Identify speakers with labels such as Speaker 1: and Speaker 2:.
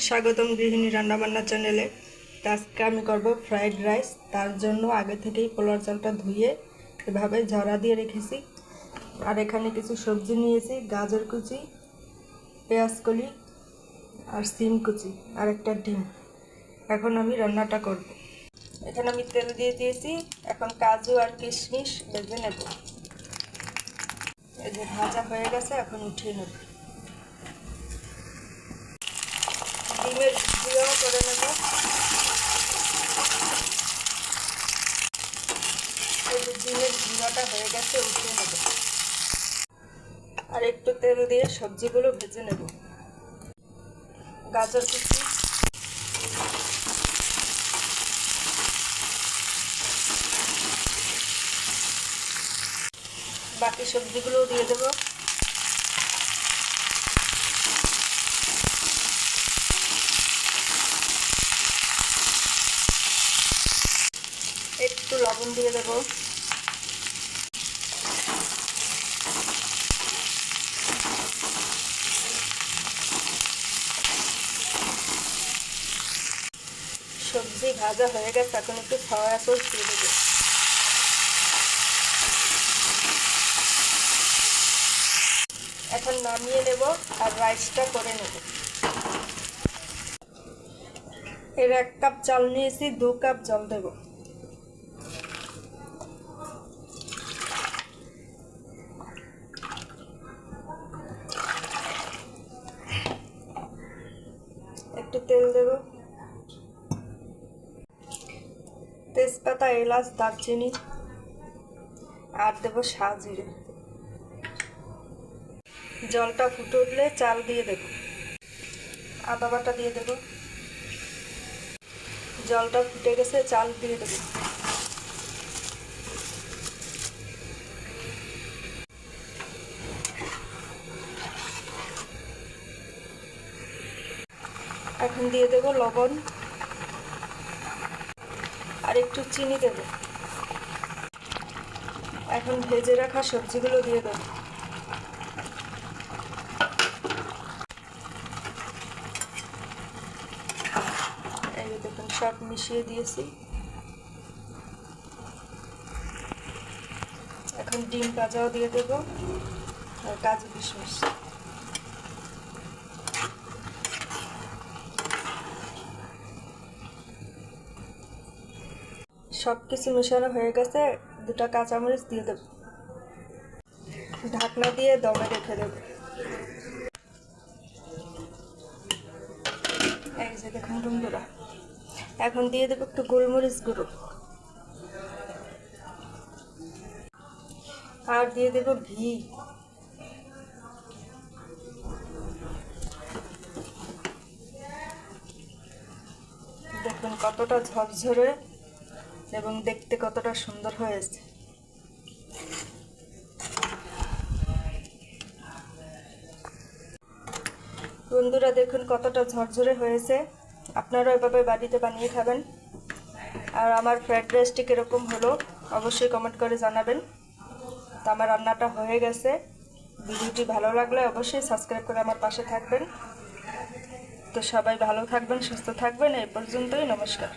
Speaker 1: স্বাগতম গৃহিণী রান্নাবান্না চ্যানেলে। আজকে আমি করব ফ্রাইড রাইস। তার জন্য আগে থেকেই পোলার চালটা ধুয়ে এভাবে ঝরা দিয়ে রেখেছি। আর এখানে কিছু সবজি নিয়েছি, গাজর কুচি, পেঁয়াজ কলি আর সিম কুচি আর একটা ডিম। এখন আমি রান্নাটা করব। এখানে আমি তেল দিয়ে দিয়েছি। এখন কাজু আর কিশমিশ ভেজে নেব। এই যে ভাজা হয়ে গেছে, এখন উঠিয়ে নেব। ডিমের ভিডিও করে নেব। এই যে ডিমের ভিডিওটা হয়ে গেছে, উঠিয়ে নেব। আর একটু তেল দিয়ে সবজিগুলো ভেজে নেব। গাজর কুচি, বাকি সবজিগুলোও দিয়ে দেব। একটু লবণ দিয়ে দেব। সবজি ভাজা হয়ে গেছে, এখন একটু সয়া সস দিয়ে দেবো। এখন নামিয়ে নেব আর রাইসটা করে নেব। এর 1 কাপ চাল নিয়েছি, 2 কাপ জল দেব। একটু তেল দেব, তেজপাতা, এলাচ, দারচিনি আর দেব সাজিরে। জলটা ফুটে উঠলে চাল দিয়ে দেব। আদা বাটা দিয়ে দেব। জলটা ফুটে গেছে, চাল দিয়ে দেব। এখন দিয়ে দেব লবণ আর একটু চিনি দেব। এখন ভেজে রাখা সবজিগুলো দিয়ে দেব। এই দেখুন সব মিশিয়ে দিয়েছি। এখন ডিম ভাজাও দিয়ে দেব আর কাজু কিশমিশ। সব কিছু মেশানো হয়ে গেছে, 2টা কাঁচামরিচ দিয়ে দেব। ঢাকনা দিয়ে দমে রেখে দেব। এই যে দেখুন বন্ধুরা, এখন দিয়ে দেব একটু গোলমরিচ গুঁড়ো আর দিয়ে দেব ঘি। দেখুন কতটা ঝরঝরে এবং দেখতে কতটা সুন্দর হয়েছে। বন্ধুরা দেখুন কতটা ঝরঝরে হয়েছে। আপনারা এভাবে বাড়িতে বানিয়ে খাবেন। আর আমার ফ্রাইড রাইসটি কীরকম হলো অবশ্যই কমেন্ট করে জানাবেন। তো আমার রান্নাটা হয়ে গেছে। ভিডিওটি ভালো লাগলে অবশ্যই সাবস্ক্রাইব করে আমার পাশে থাকবেন। তো সবাই ভালো থাকবেন, সুস্থ থাকবেন। এই পর্যন্তই, নমস্কার।